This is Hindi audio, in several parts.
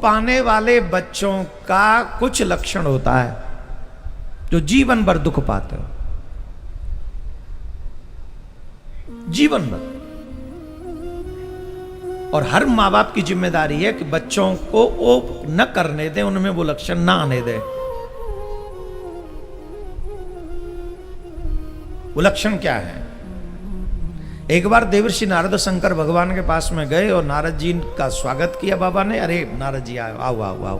पाने वाले बच्चों का कुछ लक्षण होता है जो जीवन भर दुख पाते हो, जीवन भर। और हर माँ बाप की जिम्मेदारी है कि बच्चों को वो न करने दे, उनमें वो लक्षण ना आने दे। वो लक्षण क्या है? एक बार देवर्षि नारद शंकर भगवान के पास में गए और नारद जी का स्वागत किया बाबा ने। अरे नारद जी आओ आओ आओ आओ।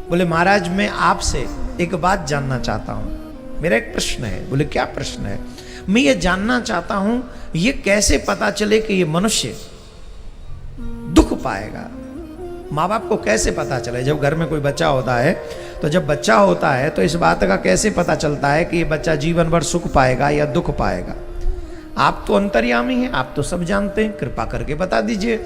बोले महाराज मैं आपसे एक बात जानना चाहता हूं, मेरा एक प्रश्न है। बोले क्या प्रश्न है? मैं ये जानना चाहता हूं ये कैसे पता चले कि ये मनुष्य दुख पाएगा। माँ बाप को कैसे पता चले? जब घर में कोई बच्चा होता है तो जब बच्चा होता है तो इस बात का कैसे पता चलता है कि ये बच्चा जीवन भर सुख पाएगा या दुख पाएगा? आप तो अंतर्यामी हैं, आप तो सब जानते हैं, कृपा करके बता दीजिए।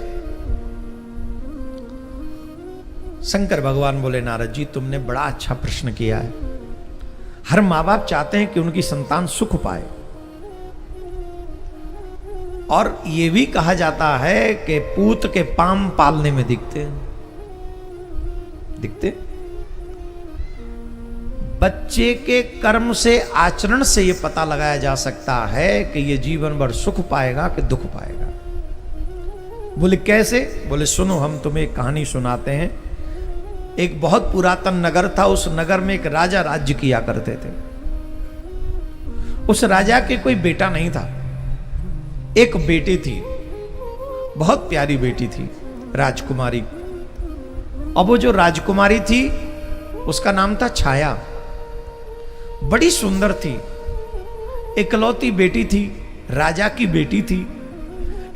शंकर भगवान बोले नारद जी तुमने बड़ा अच्छा प्रश्न किया है। हर माँ बाप चाहते हैं कि उनकी संतान सुख पाए, और यह भी कहा जाता है कि पूत के पाम पालने में दिखते बच्चे के कर्म से, आचरण से यह पता लगाया जा सकता है कि यह जीवन भर सुख पाएगा कि दुख पाएगा। बोले कैसे? बोले सुनो हम तुम्हें एक कहानी सुनाते हैं। एक बहुत पुरातन नगर था, उस नगर में एक राजा राज्य किया करते थे। उस राजा के कोई बेटा नहीं था, एक बेटी थी, बहुत प्यारी बेटी थी, राजकुमारी। अब वो जो राजकुमारी थी उसका नाम था छाया। बड़ी सुंदर थी, इकलौती बेटी थी, राजा की बेटी थी,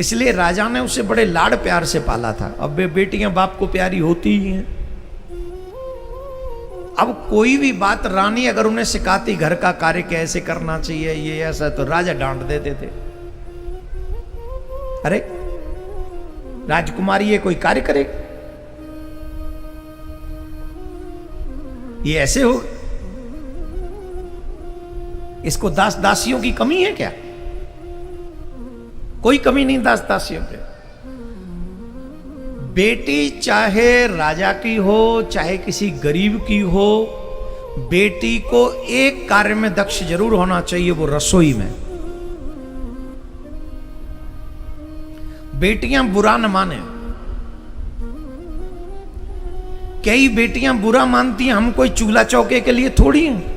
इसलिए राजा ने उसे बड़े लाड़ प्यार से पाला था। अब वे बेटियां बाप को प्यारी होती ही हैं। अब कोई भी बात रानी अगर उन्हें सिखाती घर का कार्य कैसे करना चाहिए, ये ऐसा, तो राजा डांट देते थे। अरे राजकुमारी ये कोई कार्य करे, ये ऐसे हो, इसको दास दासियों की कमी है क्या? कोई कमी नहीं दास दासियों पे। बेटी चाहे राजा की हो चाहे किसी गरीब की हो, बेटी को एक कार्य में दक्ष जरूर होना चाहिए, वो रसोई में। बेटियां बुरा न माने। कई बेटियां बुरा मानती हैं, हम कोई चूल्हा चौके के लिए थोड़ी हैं।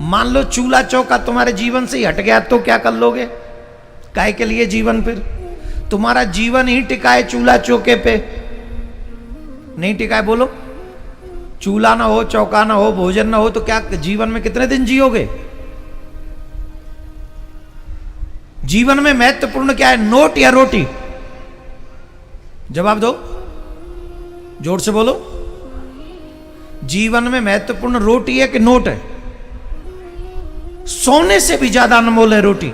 मान लो चूल्हा चौका तुम्हारे जीवन से ही हट गया तो क्या कर लोगे? काहे के लिए जीवन? फिर तुम्हारा जीवन ही टिका है चूल्हा चौके पे? नहीं टिका है, बोलो। चूल्हा ना हो, चौका ना हो, भोजन ना हो तो क्या जीवन में कितने दिन जियोगे? जीवन में महत्वपूर्ण क्या है, नोट या रोटी? जवाब दो, जोर से बोलो। जीवन में महत्वपूर्ण रोटी है कि नोट है? सोने से भी ज्यादा अनमोल है रोटी।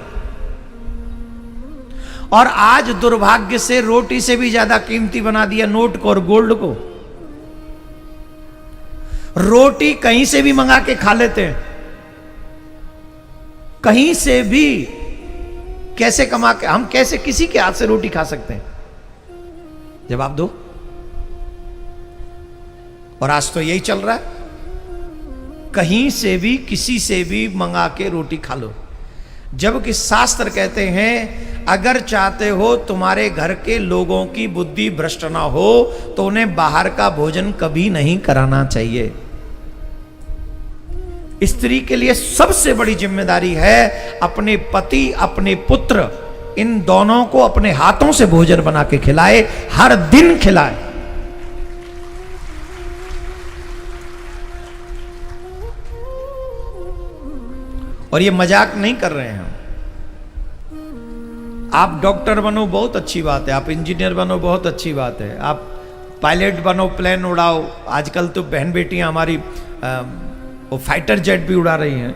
और आज दुर्भाग्य से रोटी से भी ज्यादा कीमती बना दिया नोट को और गोल्ड को। रोटी कहीं से भी मंगा के खा लेते हैं, कहीं से भी। कैसे कमा के हम कैसे किसी के हाथ से रोटी खा सकते हैं? जवाब दो। और आज तो यही चल रहा है, कहीं से भी किसी से भी मंगा के रोटी खा लो। जबकि शास्त्र कहते हैं अगर चाहते हो तुम्हारे घर के लोगों की बुद्धि भ्रष्ट ना हो तो उन्हें बाहर का भोजन कभी नहीं कराना चाहिए। स्त्री के लिए सबसे बड़ी जिम्मेदारी है अपने पति, अपने पुत्र, इन दोनों को अपने हाथों से भोजन बना के खिलाए, हर दिन खिलाए। और ये मजाक नहीं कर रहे हैं हम। आप डॉक्टर बनो बहुत अच्छी बात है, आप इंजीनियर बनो बहुत अच्छी बात है, आप पायलट बनो, प्लेन उड़ाओ। आजकल तो बहन बेटियां हमारी वो फाइटर जेट भी उड़ा रही हैं,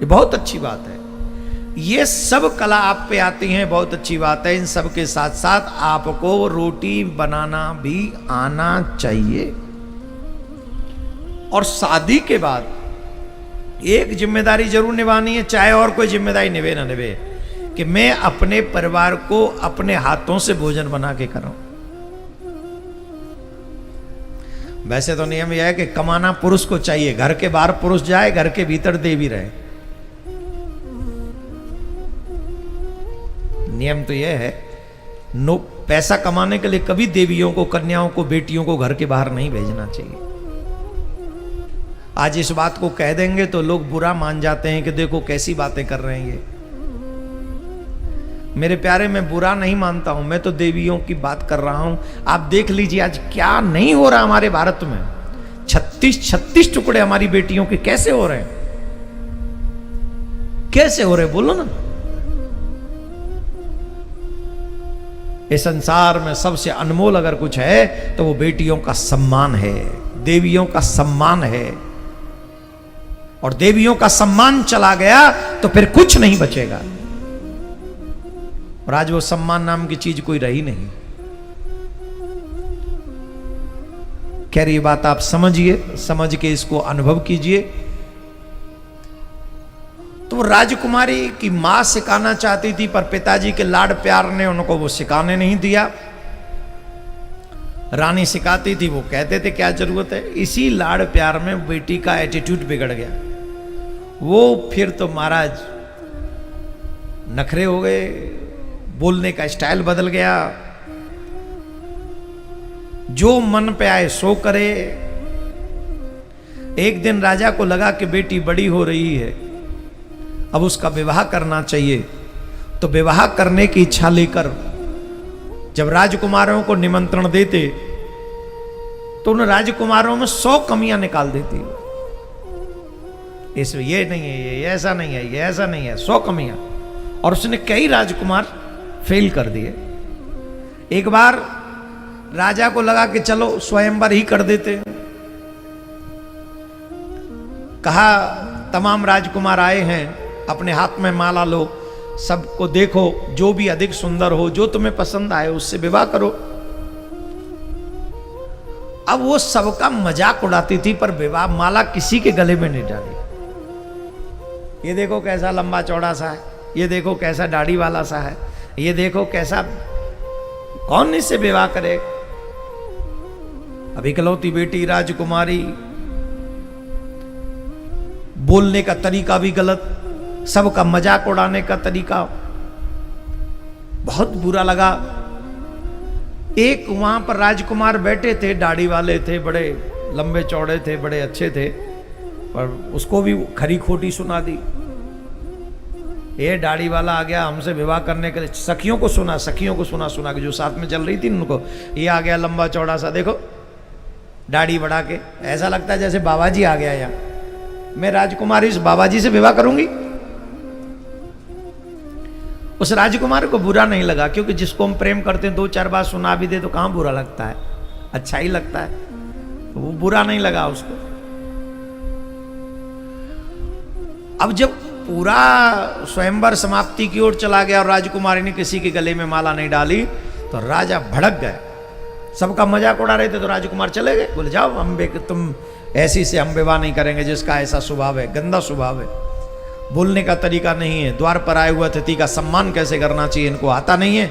ये बहुत अच्छी बात है। ये सब कला आप पे आती हैं, बहुत अच्छी बात है। इन सब के साथ साथ आपको रोटी बनाना भी आना चाहिए। और शादी के बाद एक जिम्मेदारी जरूर निभानी है, चाहे और कोई जिम्मेदारी निभे ना निभे, कि मैं अपने परिवार को अपने हाथों से भोजन बना के कराऊं। वैसे तो नियम यह है कि कमाना पुरुष को चाहिए, घर के बाहर पुरुष जाए, घर के भीतर देवी रहे। नियम तो यह है, नो पैसा कमाने के लिए कभी देवियों को, कन्याओं को, बेटियों को घर के बाहर नहीं भेजना चाहिए। आज इस बात को कह देंगे तो लोग बुरा मान जाते हैं कि देखो कैसी बातें कर रहे हैं ये। मेरे प्यारे, मैं बुरा नहीं मानता हूं, मैं तो देवियों की बात कर रहा हूं। आप देख लीजिए आज क्या नहीं हो रहा हमारे भारत में। 36 टुकड़े हमारी बेटियों के कैसे हो रहे हैं, कैसे हो रहे, बोलो ना। इस संसार में सबसे अनमोल अगर कुछ है तो वो बेटियों का सम्मान है, देवियों का सम्मान है। और देवियों का सम्मान चला गया तो फिर कुछ नहीं बचेगा। और आज वो सम्मान नाम की चीज कोई रही नहीं। खैर ये बात आप समझिए, समझ के इसको अनुभव कीजिए। तो राजकुमारी की मां सिखाना चाहती थी, पर पिताजी के लाड प्यार ने उनको वो सिखाने नहीं दिया। रानी सिखाती थी, वो कहते थे क्या जरूरत है। इसी लाड प्यार में बेटी का एटीट्यूड बिगड़ गया। वो फिर तो महाराज नखरे हो गए, बोलने का स्टाइल बदल गया, जो मन पे आए सो करे। एक दिन राजा को लगा कि बेटी बड़ी हो रही है, अब उसका विवाह करना चाहिए। तो विवाह करने की इच्छा लेकर जब राजकुमारों को निमंत्रण देते तो उन राजकुमारों में 100 कमियां निकाल देती। इसमें ये नहीं है, ये ऐसा नहीं है, ये ऐसा नहीं है, 100 कमियां। और उसने कई राजकुमार फेल कर दिए। एक बार राजा को लगा कि चलो स्वयंवर ही कर देते। कहा तमाम राजकुमार आए हैं, अपने हाथ में माला लो, सबको देखो, जो भी अधिक सुंदर हो, जो तुम्हें पसंद आए उससे विवाह करो। अब वो सबका मजाक उड़ाती थी, पर विवाह माला किसी के गले में नहीं डाली। ये देखो कैसा लंबा चौड़ा सा है, ये देखो कैसा दाढ़ी वाला सा है, ये देखो कैसा, कौन इससे विवाह करे। अब इकलौती बेटी राजकुमारी, बोलने का तरीका भी गलत, सबका मजाक उड़ाने का तरीका, बहुत बुरा लगा। एक वहां पर राजकुमार बैठे थे, दाढ़ी वाले थे, बड़े लंबे चौड़े थे, बड़े अच्छे थे, पर उसको भी खरी खोटी सुना दी। ये दाढ़ी वाला आ गया हमसे विवाह करने के लिए, सखियों को सुना के जो साथ में चल रही थी उनको, ये आ गया लंबा चौड़ा सा, देखो दाढ़ी बढ़ा के, ऐसा लगता है जैसे बाबा जी आ गया यहाँ। मैं राजकुमारी इस बाबा जी से विवाह करूंगी। उस राजकुमार को बुरा नहीं लगा, क्योंकि जिसको हम प्रेम करते हैं 2-4 बार सुना भी दे तो कहां बुरा लगता है, अच्छा ही लगता है। वो बुरा नहीं लगा उसको। अब जब पूरा स्वयंवर समाप्ति की ओर चला गया और राजकुमारी ने किसी के गले में माला नहीं डाली, तो राजा भड़क गए। सबका मजाक उड़ा रहे थे तो राजकुमार चले गए, बोले जाओ अम्बे, तुम ऐसी से हम विवाह नहीं करेंगे जिसका ऐसा स्वभाव है, गंदा स्वभाव है, बोलने का तरीका नहीं है, द्वार पर आए हुए अतिथि का सम्मान कैसे करना चाहिए इनको आता नहीं है,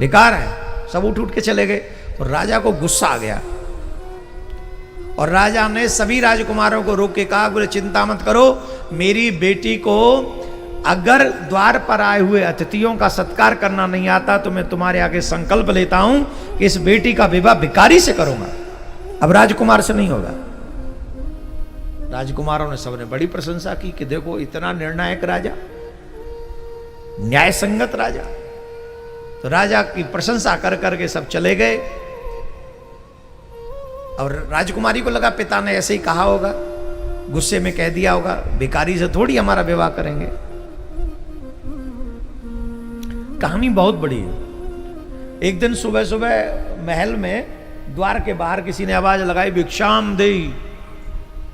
बेकार है। सब उठ के चले गए। और राजा को गुस्सा आ गया और राजा ने सभी राजकुमारों को रोक के कहा, बोले चिंता मत करो, मेरी बेटी को अगर द्वार पर आए हुए अतिथियों का सत्कार करना नहीं आता तो मैं तुम्हारे आगे संकल्प लेता हूं कि इस बेटी का विवाह भिखारी से करूंगा, अब राजकुमार से नहीं होगा। राजकुमारों ने सबने बड़ी प्रशंसा की कि देखो इतना निर्णायक राजा, न्याय संगत राजा। तो राजा की प्रशंसा कर करके सब चले गए। और राजकुमारी को लगा पिता ने ऐसे ही कहा होगा, गुस्से में कह दिया होगा, भिखारी से थोड़ी हमारा विवाह करेंगे। कहानी बहुत बड़ी है। एक दिन सुबह सुबह महल में द्वार के बाहर किसी ने आवाज लगाई, भिक्षाम देहि,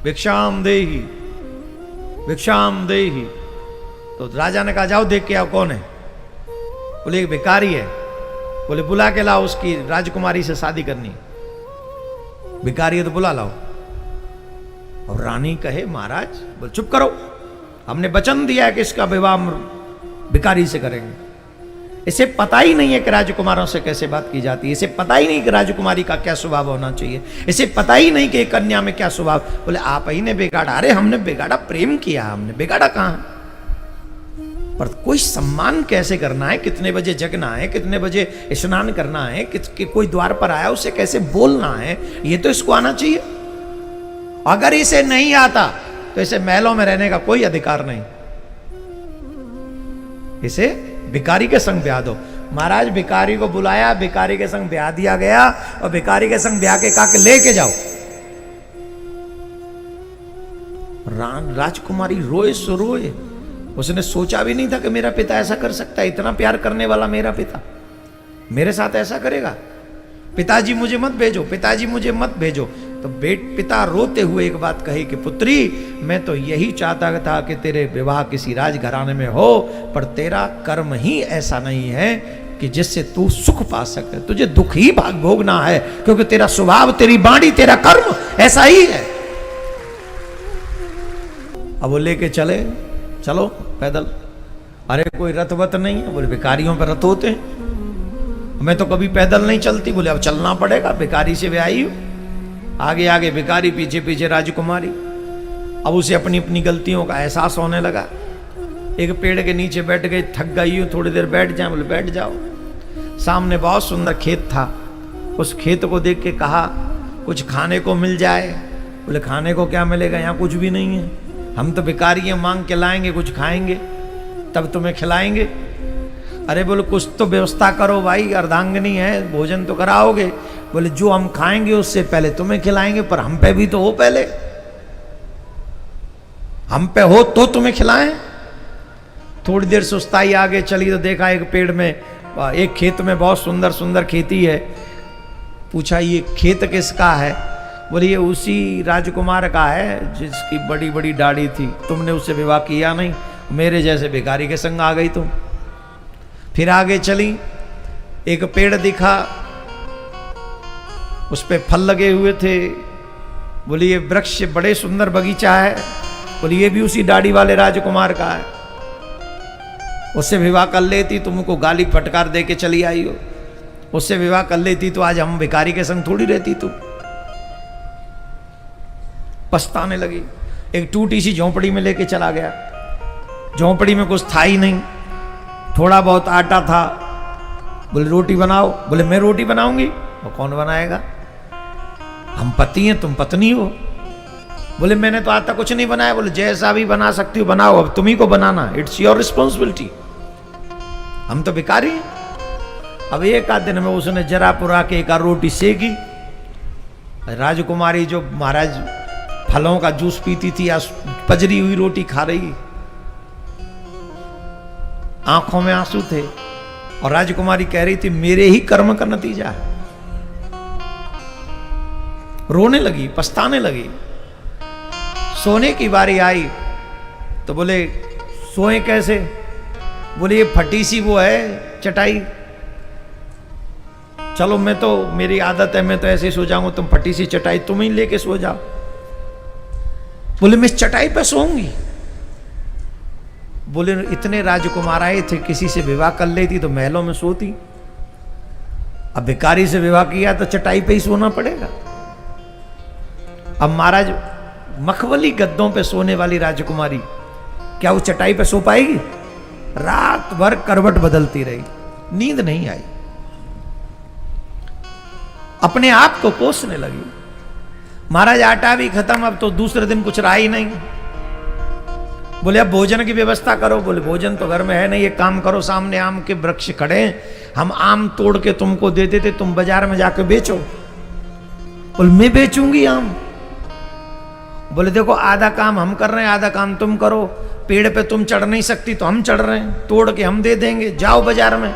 भिक्षाम देहि, भिक्षाम देहि। तो राजा ने कहा जाओ देख के आओ कौन है। बोले एक भिखारी है। बोले बुला के लाओ, उसकी राजकुमारी से शादी करनी। भिखारी है तो बुला लाओ। और रानी कहे महाराज, बोले चुप करो, हमने वचन दिया है कि इसका विवाह भिखारी से करेंगे। इसे पता ही नहीं है कि राजकुमारों से कैसे बात की जाती है, इसे पता ही नहीं कि राजकुमारी का क्या स्वभाव होना चाहिए, इसे पता ही नहीं कि एक कन्या में क्या स्वभाव। बोले आप ही ने बिगाड़ा। अरे हमने बिगाड़ा, प्रेम किया हमने, बिगाड़ा कहां? पर कोई सम्मान कैसे करना है, कितने बजे जगना है, कितने बजे स्नान करना है, कोई द्वार पर आया उसे कैसे बोलना है, ये तो इसको आना चाहिए। अगर इसे नहीं आता तो इसे महलों में रहने का कोई अधिकार नहीं, इसे भिखारी के संग ब्याह दो। महाराज भिखारी को बुलाया, भिखारी के संग ब्याह दिया गया और भिखारी के संग ब्याह के कहा के लेके जाओ। राजकुमारी रोए सो रोए, उसने सोचा भी नहीं था कि मेरा पिता ऐसा कर सकता है, इतना प्यार करने वाला मेरा पिता मेरे साथ ऐसा करेगा। पिताजी मुझे मत भेजो, पिताजी मुझे मत भेजो। तो पिता रोते हुए एक बात कही कि पुत्री मैं तो यही चाहता था कि तेरे विवाह किसी राजघराने में हो, पर तेरा कर्म ही ऐसा नहीं है कि जिससे तू सुख पा सके, तुझे दुख ही भाग भोगना है, क्योंकि तेरा स्वभाव, तेरी बाणी, तेरा कर्म ऐसा ही है। अब वो लेके चले, चलो पैदल। अरे कोई रथ वत नहीं है। बोले भिखारियों पर रथ होते हैं, मैं तो कभी पैदल नहीं चलती। बोले अब चलना पड़ेगा, भिखारी से ब्याही हूं। आगे आगे भिखारी, पीछे पीछे राजकुमारी। अब उसे अपनी अपनी गलतियों का एहसास होने लगा। एक पेड़ के नीचे बैठ गई, थक गई हूं, थोड़ी देर बैठ जाए। बोले बैठ जाओ। सामने बहुत सुंदर खेत था, उस खेत को देख के कहा कुछ खाने को मिल जाए। बोले खाने को क्या मिलेगा, यहाँ कुछ भी नहीं है, हम तो भिखारी हैं, मांग के लाएंगे, कुछ खाएंगे तब तुम्हें खिलाएंगे। अरे बोले कुछ तो व्यवस्था करो भाई, अर्धांगिनी है, भोजन तो कराओगे। बोले जो हम खाएंगे उससे पहले तुम्हें खिलाएंगे, पर हम पे भी तो हो, पहले हम पे हो तो तुम्हें खिलाएं। थोड़ी देर सुस्ताई आगे चली तो देखा एक पेड़ में, एक खेत में बहुत सुंदर सुंदर खेती है। पूछा ये खेत किसका है? बोले ये उसी राजकुमार का है जिसकी बड़ी बड़ी दाढ़ी थी, तुमने उससे विवाह किया नहीं, मेरे जैसे भिखारी के संग आ गई तुम। फिर आगे चली, एक पेड़ दिखा, उस पे फल लगे हुए थे। बोली ये वृक्ष बड़े सुंदर बगीचा है। बोली ये भी उसी दाढ़ी वाले राजकुमार का है, उससे विवाह कर लेती, तुमको गाली फटकार दे के चली आई हो। उससे विवाह कर लेती तो आज हम भिखारी के संग थोड़ी रहती तुम। पछताने लगी। एक टूटी सी झोंपड़ी में लेके चला गया। झोंपड़ी में कुछ था ही नहीं, थोड़ा बहुत आटा था। बोले रोटी बनाओ। बोले मैं रोटी बनाऊंगी? वो कौन बनाएगा, हम पति हैं, तुम पत्नी हो। बोले मैंने तो आज तक कुछ नहीं बनाया। बोले जैसा भी बना सकती हो बनाओ, अब तुम्ही को बनाना, इट्स योर रिस्पॉन्सिबिलिटी, हम तो भिखारी हैं। अब एक आध दिन में उसने जरा पुरा के एक रोटी सेकी। राजकुमारी जो महाराज फलों का जूस पीती थी, आज पजरी हुई रोटी खा रही, आंखों में आंसू थे। और राजकुमारी कह रही थी मेरे ही कर्म का नतीजा है। रोने लगी, पछताने लगी। सोने की बारी आई तो बोले सोए कैसे? बोले ये फटी सी वो है चटाई, चलो मैं तो, मेरी आदत है, मैं तो ऐसे सो जाऊंगा, तुम फटी सी चटाई तुम ही लेके सो जाओ। बोले मैं इस चटाई पे सोऊंगी। बोले इतने राजकुमार आए थे, किसी से विवाह कर लेती तो महलों में सोती, अब भिखारी से विवाह किया तो चटाई पे ही सोना पड़ेगा। अब महाराज मखमली गद्दों पे सोने वाली राजकुमारी क्या वो चटाई पे सो पाएगी? रात भर करवट बदलती रही, नींद नहीं आई, अपने आप को कोसने लगी। महाराज आटा भी खत्म, अब तो दूसरे दिन कुछ रहा ही नहीं। बोले अब भोजन की व्यवस्था करो। बोले भोजन तो घर में है नहीं, एक काम करो, सामने आम के वृक्ष खड़े हैं, हम आम तोड़ के तुमको दे देते, तुम बाजार में जाके बेचो। बोले मैं बेचूंगी आम? बोले देखो आधा काम हम कर रहे हैं, आधा काम तुम करो, पेड़ पे तुम चढ़ नहीं सकती तो हम चढ़ रहे हैं, तोड़ के हम दे देंगे, जाओ बाजार में।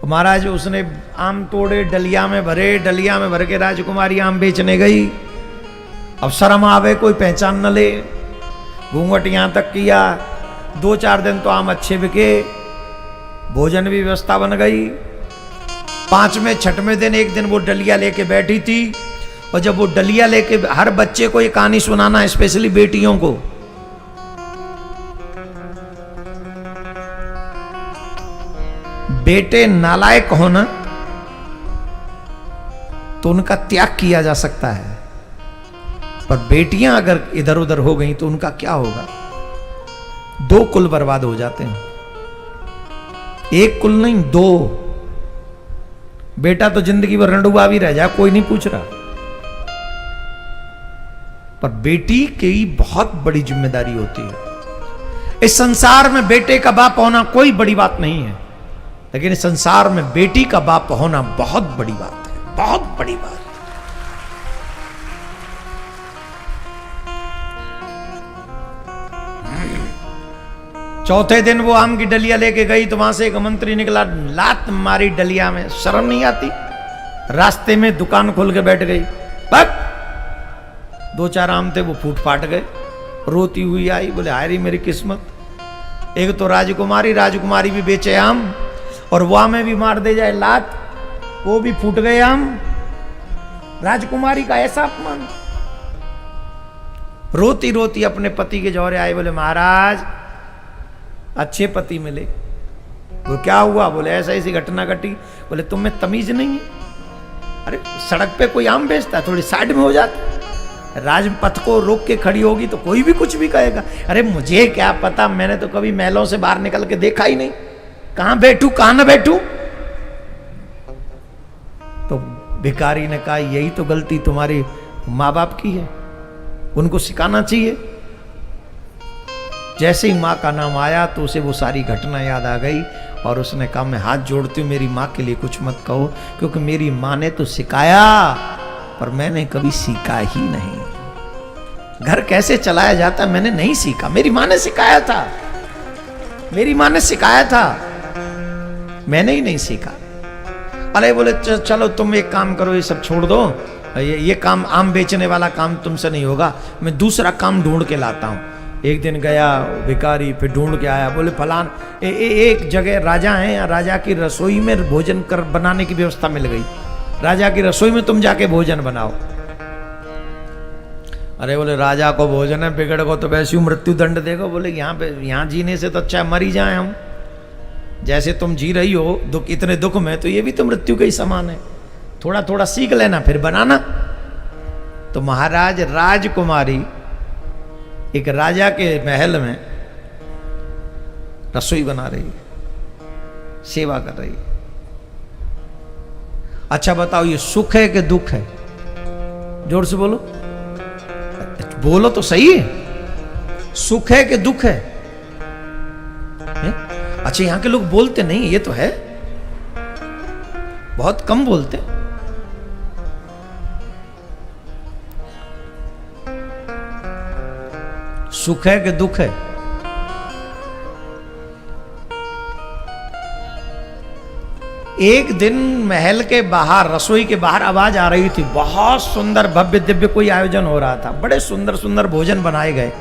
महाराज उसने आम तोड़े, डलिया में भरे, डलिया में भर के राजकुमारी आम बेचने गई। अब शर्म आवे, कोई पहचान न ले, घूंघट यहां तक किया। 2-4 दिन तो आम अच्छे बिके, भोजन भी व्यवस्था बन गई। 5वें 6वें दिन एक दिन वो डलिया लेके बैठी थी, और जब वो डलिया लेके, हर बच्चे को ये कहानी सुनाना, स्पेशली बेटियों को, बेटे नालायक होना तो उनका त्याग किया जा सकता है, पर बेटियां अगर इधर उधर हो गई तो उनका क्या होगा? दो कुल बर्बाद हो जाते हैं। एक कुल नहीं, दो। बेटा तो जिंदगी भर रंडुआ भी रह जाए, कोई नहीं पूछ रहा, पर बेटी की बहुत बड़ी जिम्मेदारी होती है। इस संसार में बेटे का बाप होना कोई बड़ी बात नहीं है, लेकिन इस संसार में बेटी का बाप होना बहुत बड़ी बात है, बहुत बड़ी बात है। चौथे दिन वो आम की डलिया लेके गई तो वहां से एक मंत्री निकला, लात मारी डलिया में, शर्म नहीं आती? रास्ते में दुकान खोल के बैठ गई, बक 2-4 आम थे वो फूट फाट गए। रोती हुई आई, बोले हाय रे मेरी किस्मत, एक तो राजकुमारी भी बेचे आम, और वहां में भी मार दे जाए लात, वो भी फूट गए आम। राजकुमारी का ऐसा अपमान। रोती रोती अपने पति के जौरे आई, बोले महाराज अच्छे पति मिले। वो क्या हुआ? बोले ऐसा ऐसी घटना घटी। बोले तुम में तमीज नहीं है? अरे सड़क पे कोई आम बेचता, थोड़ी साइड में हो जाता, राजपथ को रोक के खड़ी होगी तो कोई भी कुछ भी कहेगा। अरे मुझे क्या पता, मैंने तो कभी महलों से बाहर निकल के देखा ही नहीं, कहां बैठूं कहां ना बैठूं। तो भिखारी ने कहा यही तो गलती तुम्हारे माँ बाप की है, उनको सिखाना चाहिए। जैसे ही माँ का नाम आया तो उसे वो सारी घटना याद आ गई, और उसने कहा मैं हाथ जोड़ती हूँ, मेरी माँ के लिए कुछ मत कहो, क्योंकि मेरी माँ ने तो सिखाया पर मैंने कभी सीखा ही नहीं। घर कैसे चलाया जाता मैंने नहीं सीखा, मेरी माँ ने सिखाया था, मेरी माँ ने सिखाया था, मैंने ही नहीं सीखा। अरे बोले चलो तुम एक काम करो, ये सब छोड़ दो, ये काम आम बेचने वाला काम तुमसे नहीं होगा, मैं दूसरा काम ढूंढ के लाता हूँ। एक दिन गया भिखारी, फिर ढूंढ के आया, बोले फलान एक जगह राजा है, राजा की रसोई में भोजन कर बनाने की व्यवस्था मिल गई, राजा की रसोई में तुम जाके भोजन बनाओ। अरे बोले राजा को भोजन है, बिगड़ को तो वैसे ही मृत्यु दंड देगा। बोले यहाँ जीने से तो अच्छा मर ही जाए हम, जैसे तुम जी रही हो दुख, इतने दुख में, तो ये भी तो मृत्यु के ही समान है, थोड़ा थोड़ा सीख लेना फिर बनाना। तो महाराज राजकुमारी एक राजा के महल में रसोई बना रही है, सेवा कर रही है। अच्छा बताओ ये सुख है कि दुख है? जोर से बोलो, बोलो तो सही है, सुख है कि दुख है? अच्छा यहां के लोग बोलते नहीं, ये तो है, बहुत कम बोलते। सुख है कि दुख है? एक दिन महल के बाहर, रसोई के बाहर आवाज आ रही थी, बहुत सुंदर भव्य दिव्य कोई आयोजन हो रहा था, बड़े सुंदर सुंदर भोजन बनाए गए।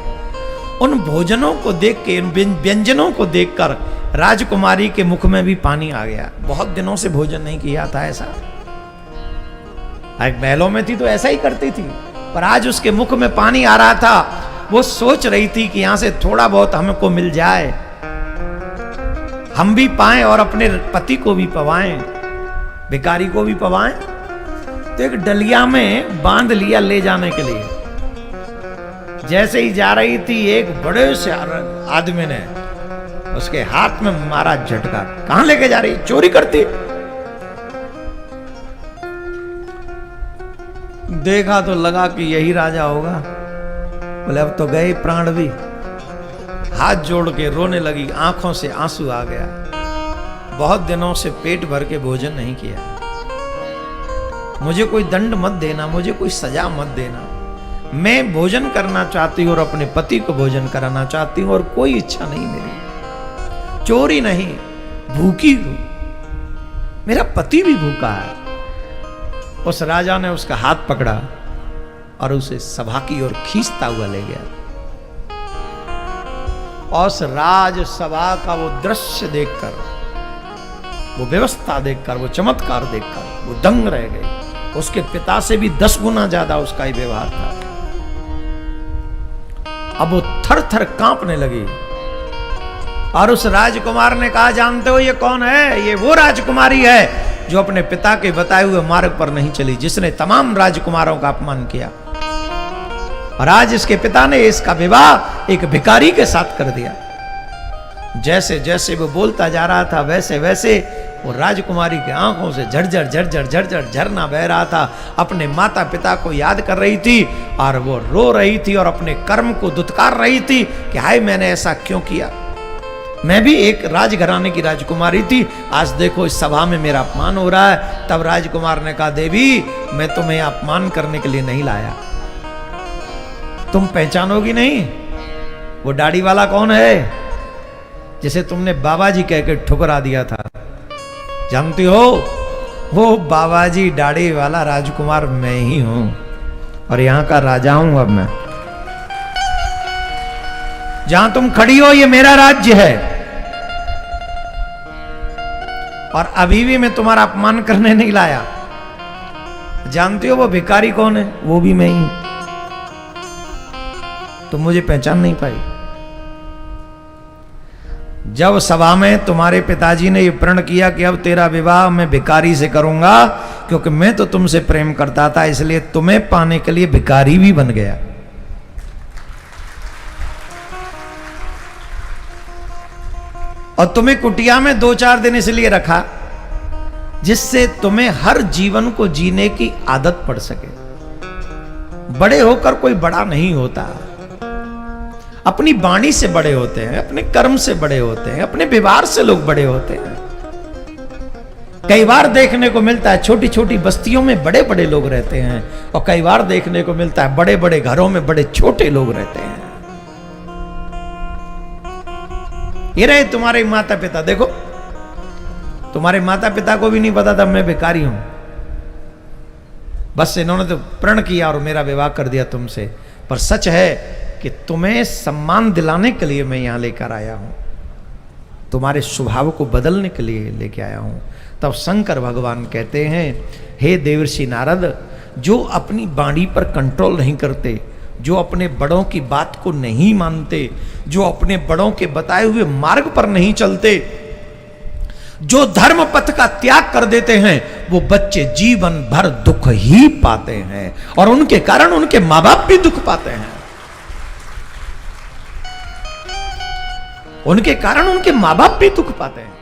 उन भोजनों को देख के, व्यंजनों को देखकर राजकुमारी के मुख में भी पानी आ गया। बहुत दिनों से भोजन नहीं किया था ऐसा। एक महलों में थी तो ऐसा ही करती थी, पर आज उसके मुख में पानी आ रहा था। वो सोच रही थी कि यहां से थोड़ा बहुत हमको मिल जाए, हम भी पाएं और अपने पति को भी पवाएं, भिखारी को भी पवाएं। तो एक डलिया में बांध लिया ले जाने के लिए। जैसे ही जा रही थी, एक बड़े से आदमी ने उसके हाथ में मारा झटका। कहां लेके जा रही? चोरी करती। देखा तो लगा कि यही राजा होगा। बोले अब तो गए प्राण भी। हाथ जोड़ के रोने लगी, आंखों से आंसू आ गया। बहुत दिनों से पेट भर के भोजन नहीं किया, मुझे कोई दंड मत देना, मुझे कोई सजा मत देना। मैं भोजन करना चाहती हूँ और अपने पति को भोजन कराना चाहती हूँ, और कोई इच्छा नहीं मेरी, चोरी नहीं, भूखी हूं, मेरा पति भी भूखा है। उस राजा ने उसका हाथ पकड़ा और उसे सभा की ओर खींचता हुआ ले गया। और उस राजसभा का वो दृश्य देखकर, वो व्यवस्था देखकर, वो चमत्कार देखकर वो दंग रह गई। उसके पिता से भी 10 गुना ज्यादा उसका ही व्यवहार था। अब वो थर थर कांपने लगी। और उस राजकुमार ने कहा, जानते हो ये कौन है? ये वो राजकुमारी है जो अपने पिता के बताए हुए मार्ग पर नहीं चली, जिसने तमाम राजकुमारों का अपमान किया। और आज इसके पिता ने इसका विवाह एक भिखारी के साथ कर दिया। जैसे जैसे वो बोलता जा रहा था वैसे वैसे वो राजकुमारी के आंखों से झरझर झरझर झरझर झरना बह रहा था। अपने माता पिता को याद कर रही थी और वो रो रही थी और अपने कर्म को दुत्कार रही थी कि हाय मैंने ऐसा क्यों किया। मैं भी एक राजघराने की राजकुमारी थी, आज देखो इस सभा में मेरा अपमान हो रहा है। तब राजकुमार ने कहा, देवी मैं तुम्हें अपमान करने के लिए नहीं लाया, तुम पहचानोगी नहीं वो दाढ़ी वाला कौन है जिसे तुमने बाबा जी कह के ठुकरा दिया था। जानती हो वो बाबा जी दाढ़ी वाला राजकुमार मैं ही हूं और यहां का राजा हूं। अब मैं जहां तुम खड़ी हो ये मेरा राज्य है और अभी भी मैं तुम्हारा अपमान करने नहीं लाया। जानती हो वो भिखारी कौन है? वो भी मैं ही। तुम मुझे पहचान नहीं पाई। जब सभा में तुम्हारे पिताजी ने यह प्रण किया कि अब तेरा विवाह मैं भिखारी से करूंगा, क्योंकि मैं तो तुमसे प्रेम करता था इसलिए तुम्हें पाने के लिए भिखारी भी बन गया। और तुम्हें कुटिया में 2-4 दिन इसलिए रखा जिससे तुम्हें हर जीवन को जीने की आदत पड़ सके। बड़े होकर कोई बड़ा नहीं होता, अपनी वाणी से बड़े होते हैं, अपने कर्म से बड़े होते हैं, अपने व्यवहार से लोग बड़े होते हैं। कई बार देखने को मिलता है छोटी छोटी बस्तियों में बड़े बड़े लोग रहते हैं और कई बार देखने को मिलता है बड़े बड़े घरों में बड़े छोटे लोग रहते हैं। ये रहे तुम्हारे माता पिता, देखो तुम्हारे माता पिता को भी नहीं पता था मैं भिखारी हूं, बस इन्होंने तो प्रण किया और मेरा विवाह कर दिया तुमसे। पर सच है कि तुम्हें सम्मान दिलाने के लिए मैं यहां लेकर आया हूं, तुम्हारे स्वभाव को बदलने के लिए लेके आया हूं। तब शंकर भगवान कहते हैं, हे देवर्षि नारद, जो अपनी वाणी पर कंट्रोल नहीं करते, जो अपने बड़ों की बात को नहीं मानते, जो अपने बड़ों के बताए हुए मार्ग पर नहीं चलते, जो धर्म पथ का त्याग कर देते हैं, वो बच्चे जीवन भर दुख ही पाते हैं और उनके कारण उनके मां बाप भी दुख पाते हैं। उनके कारण उनके मां बाप भी दुख पाते हैं।